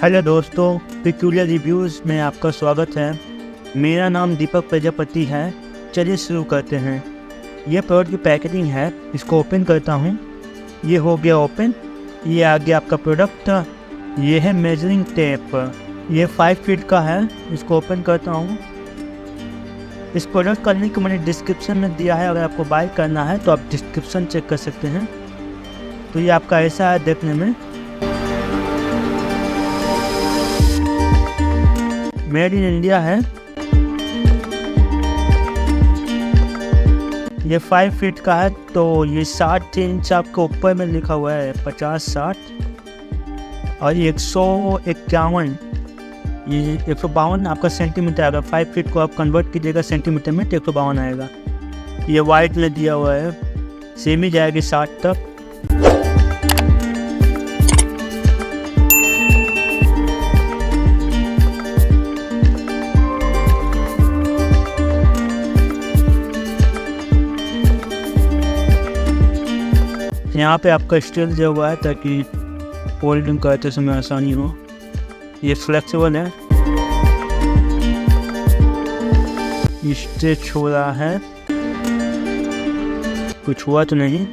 Hello दोस्तों, peculiar reviews में आपका स्वागत है। मेरा नाम दीपक प्रजापति है। चलिए शुरू करते हैं। ये प्रोडक्ट की पैकेजिंग है, इसको ओपन करता हूँ। ये हो गया ओपन। ये आ गया आपका प्रोडक्ट। ये है मेजरिंग टेप, ये 5 फीट का है। इसको ओपन करता हूँ। इस प्रोडक्ट का लिंक मैंने डिस्क्रिप्शन में दिया है, अगर आपको बाय करना है तो आप डिस्क्रिप्शन चेक कर सकते हैं। तो ये आपका ऐसा है देखने में। मेड इन इंडिया है। ये 5 फीट का है, तो ये 60 इंच आपको ऊपर में लिखा हुआ है, 50-60 और 151, ये 152 आपका सेंटीमीटर आएगा। 5 फीट को आप कन्वर्ट कीजिएगा सेंटीमीटर में तो 152 आएगा। ये वाइट में दिया हुआ है, सेम ही जाएगी 60 तक। यहाँ पे आपका स्टील दिया हुआ है ताकि फोल्डिंग करते समय आसानी हो। ये फ्लेक्सिबल है, स्ट्रेच हो रहा है, कुछ हुआ तो नहीं।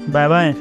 Bye bye.